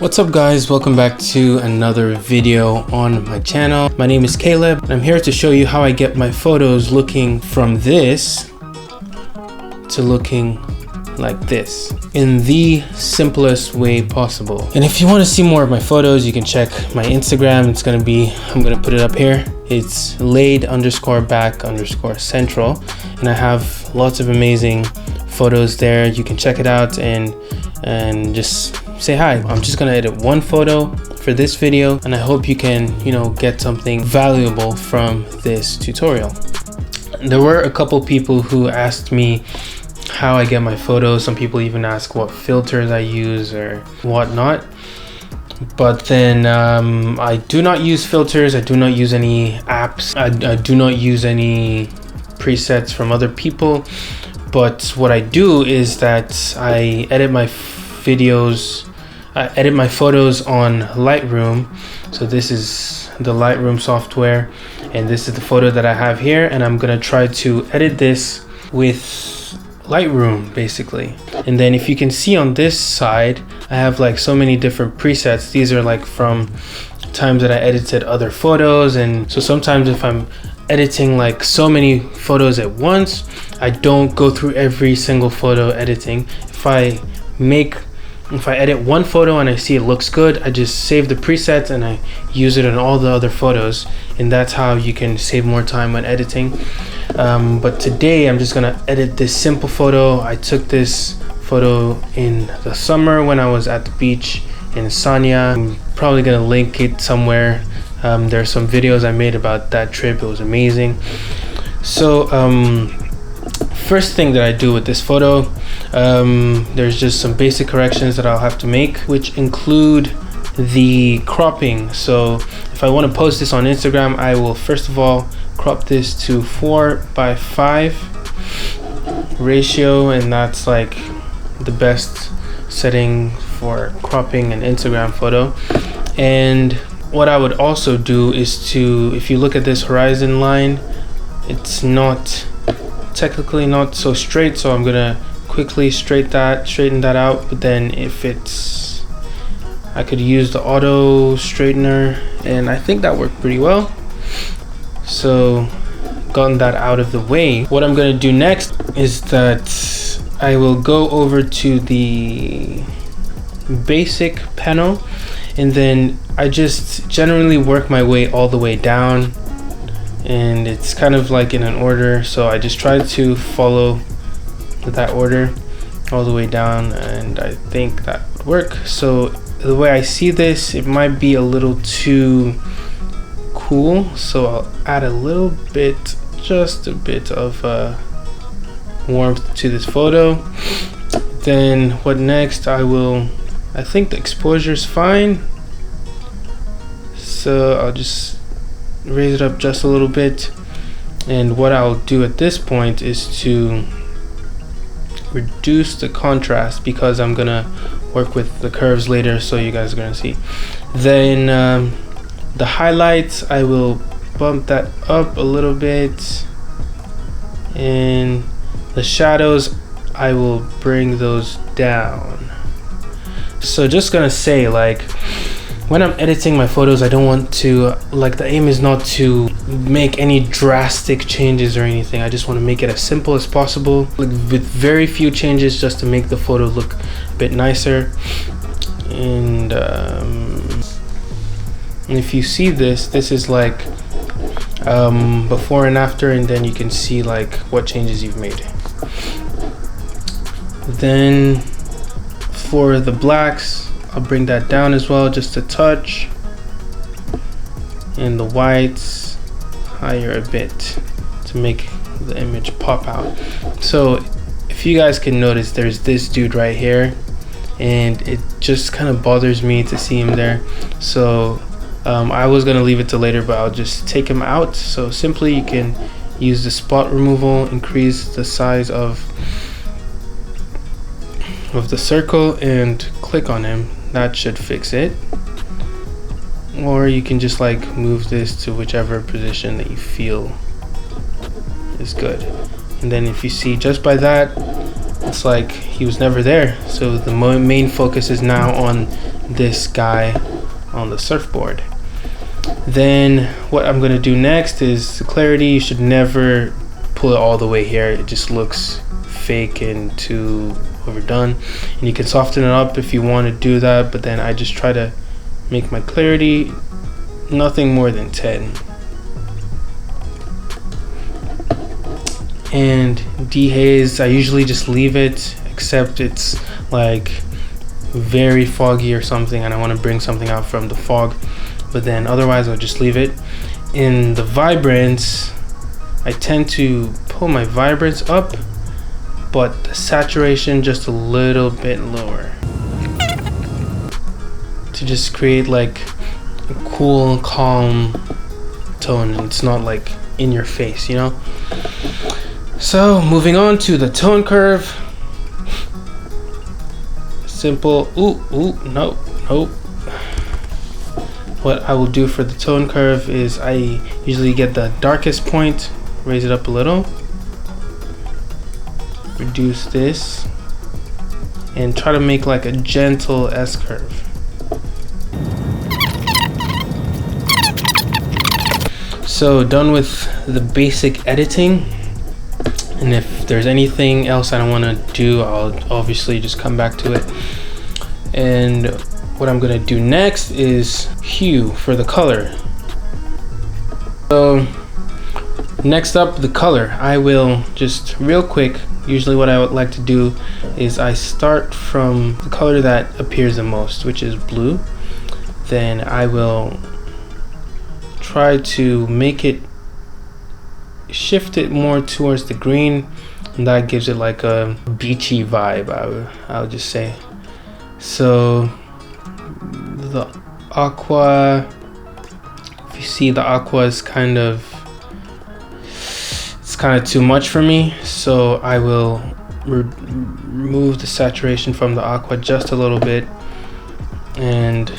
What's up guys, welcome back to another video on my channel. My name is Caleb and I'm here to show you how I get my photos looking from this to looking like this in the simplest way possible. And if you want to see more of my photos, you can check my Instagram. I'm gonna put it up here. It's laid_back_central, and I have lots of amazing photos there. You can check it out and just say hi. I'm just gonna edit one photo for this video, and I hope you can, get something valuable from this tutorial. There were a couple people who asked me how I get my photos. Some people even ask what filters I use or whatnot. But then I do not use filters. I do not use any apps. I do not use any presets from other people. But what I do is that I edit my photos on Lightroom. So this is the Lightroom software, and this is the photo that I have here, and I'm gonna try to edit this with Lightroom basically. And then if you can see on this side, I have like so many different presets. These are like from times that I edited other photos, and so sometimes if I'm editing like so many photos at once, I don't go through every single photo editing. If I edit one photo and I see it looks good, I just save the presets and I use it on all the other photos, and that's how you can save more time when editing. But today I'm just gonna edit this simple photo. I took this photo in the summer when I was at the beach in Sanya. I'm probably gonna link it somewhere. There are some videos I made about that trip. It was amazing. So first thing that I do with this photo, there's just some basic corrections that I'll have to make, which include the cropping. So if I want to post this on Instagram, I will first of all crop this to 4:5 ratio, and that's like the best setting for cropping an Instagram photo. And what I would also do is if you look at this horizon line, it's technically not so straight, so I'm gonna quickly straighten that out. But then I could use the auto straightener, and I think that worked pretty well. So gotten that out of the way, what I'm gonna do next is that I will go over to the basic panel, and then I just generally work my way all the way down, and it's kind of like in an order, so I just try to follow that order all the way down, and I think that would work. So the way I see this, it might be a little too cool, so I'll add just a bit of warmth to this photo. Then what next? I think the exposure is fine, so I'll just raise it up just a little bit. And what I'll do at this point is to reduce the contrast, because I'm gonna work with the curves later, so you guys are gonna see. Then the highlights, I will bump that up a little bit, and the shadows, I will bring those down. So just gonna say, like, when I'm editing my photos, I don't want to, the aim is not to make any drastic changes or anything. I just want to make it as simple as possible, with very few changes, just to make the photo look a bit nicer. And if you see this is like before and after, and then you can see like what changes you've made. Then for the blacks, I'll bring that down as well, just a touch, and the whites higher a bit to make the image pop out. So if you guys can notice, there's this dude right here, and it just kind of bothers me to see him there. So I was gonna leave it to later, but I'll just take him out. So simply you can use the spot removal, increase the size of the circle, and click on him. That should fix it. Or you can just move this to whichever position that you feel is good. And then if you see, just by that, it's like he was never there. So the main focus is now on this guy on the surfboard. Then what I'm gonna do next is the clarity. You should never pull it all the way here. It just looks fake and too overdone. And you can soften it up if you want to do that, but then I just try to make my clarity nothing more than 10. And dehaze, I usually just leave it, except it's like very foggy or something and I want to bring something out from the fog, but then otherwise I'll just leave it. In the vibrance, I tend to pull my vibrance up, but the saturation just a little bit lower to just create like a cool, calm tone, and it's not like in your face, you know? So moving on to the tone curve. Simple. Nope. What I will do for the tone curve is I usually get the darkest point, raise it up a little, reduce this, and try to make like a gentle S curve. So done with the basic editing, and if there's anything else I don't want to do, I'll obviously just come back to it. And what I'm gonna do next is hue for the color. So next up, the color. I will just real quick, usually what I would like to do is I start from the color that appears the most, which is blue. Then I will try to make it, shift it more towards the green, and that gives it like a beachy vibe, I would just say. So the aqua, if you see, the aqua is kind of too much for me, so I will remove the saturation from the aqua just a little bit, and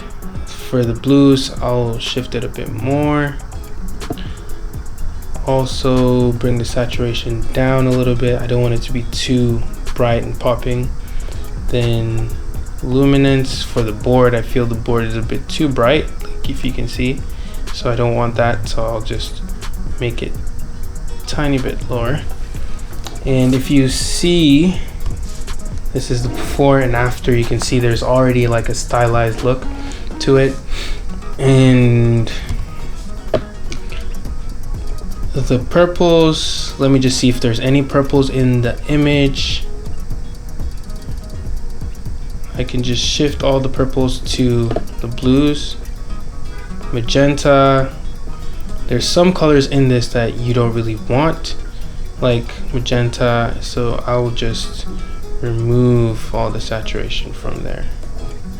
for the blues I'll shift it a bit more. Also bring the saturation down a little bit. I don't want it to be too bright and popping. Then luminance for the board, I feel the board is a bit too bright, like if you can see, so I don't want that, so I'll just make it a tiny bit lower. And if you see, this is the before and after, you can see there's already like a stylized look to it. And the purples, let me just see if there's any purples in the image. I can just shift all the purples to the blues. Magenta, there's some colors in this that you don't really want, like magenta, so I'll just remove all the saturation from there.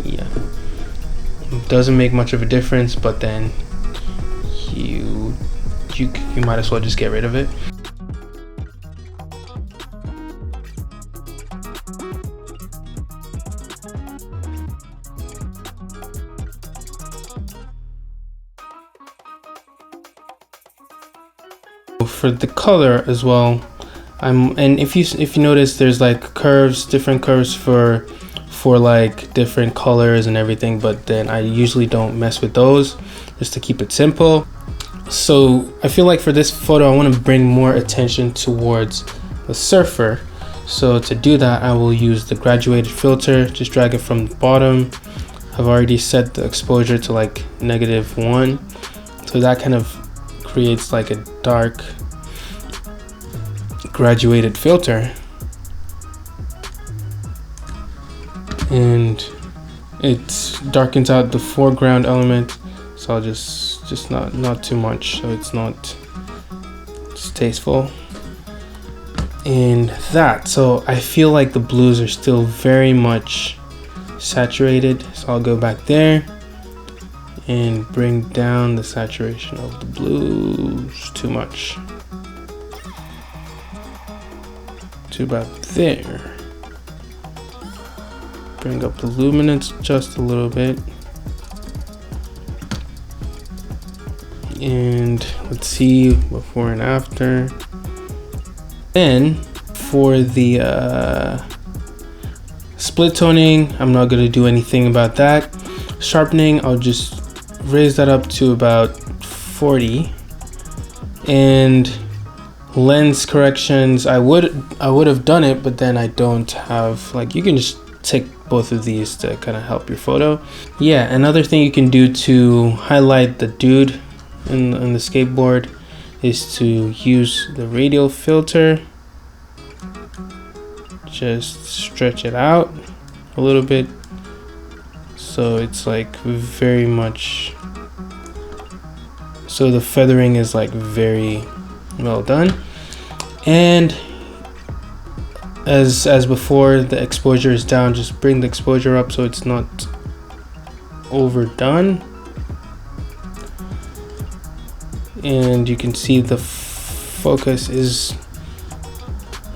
Yeah, it doesn't make much of a difference, but then you might as well just get rid of it. For the color as well, and if you notice, there's like curves, different curves for like different colors and everything, but then I usually don't mess with those just to keep it simple. So I feel like for this photo I want to bring more attention towards the surfer, so to do that I will use the graduated filter. Just drag it from the bottom. I've already set the exposure to like -1, so that kind of creates like a dark graduated filter, and it darkens out the foreground element, so I'll just not too much, so it's not tasteful. And that, so I feel like the blues are still very much saturated, so I'll go back there and bring down the saturation of the blues too much to about there. Bring up the luminance just a little bit, and let's see before and after. Then for the split toning, I'm not going to do anything about that. Sharpening, I'll just raise that up to about 40. And lens corrections, I would have done it, but then I don't have, like, you can just take both of these to kind of help your photo. Yeah, another thing you can do to highlight the dude in the skateboard is to use the radial filter. Just stretch it out a little bit so it's like very much, so the feathering is like very well done. And as before, the exposure is down. Just bring the exposure up so it's not overdone. And you can see the focus is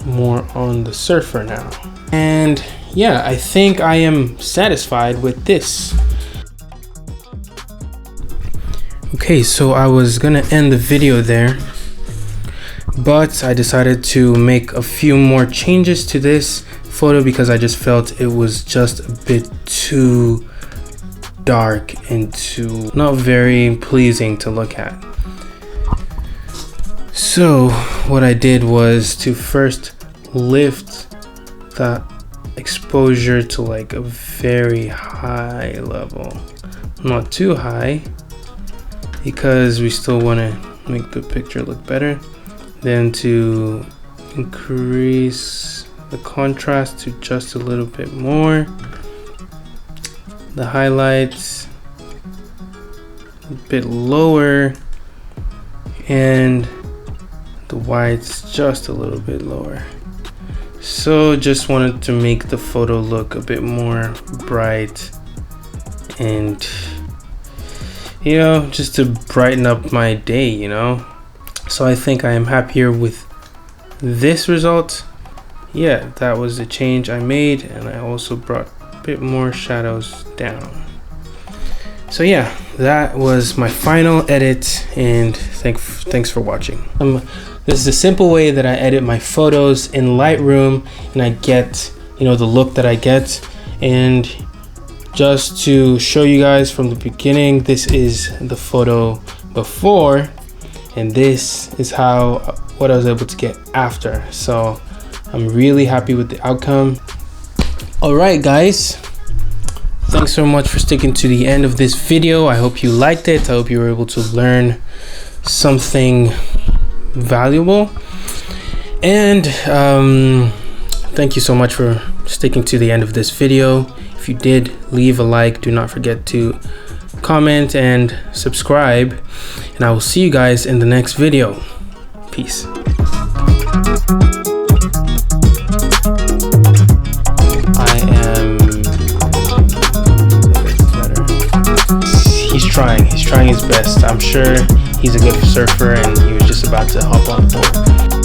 more on the surfer now. And yeah, I think I am satisfied with this. Okay, so I was gonna end the video there, but I decided to make a few more changes to this photo because I just felt it was just a bit too dark and too not very pleasing to look at. So what I did was to first lift the exposure to like a very high level, not too high because we still want to make the picture look better. Then to increase the contrast to just a little bit more, the highlights a bit lower, and the whites just a little bit lower. So just wanted to make the photo look a bit more bright and, you know, just to brighten up my day, you know. So I think I am happier with this result. Yeah, that was the change I made, and I also brought a bit more shadows down. So yeah, that was my final edit, and thanks for watching. This is a simple way that I edit my photos in Lightroom, and I get, you know, the look that I get. And just to show you guys from the beginning, this is the photo before, and this is what I was able to get after. So I'm really happy with the outcome. All right, guys, thanks so much for sticking to the end of this video. I hope you liked it. I hope you were able to learn something valuable, and thank you so much for sticking to the end of this video. If you did, leave a like. Do not forget to comment and subscribe, and I will see you guys in the next video. Peace. He's trying his best. I'm sure he's a good surfer, and he was just about to hop on board.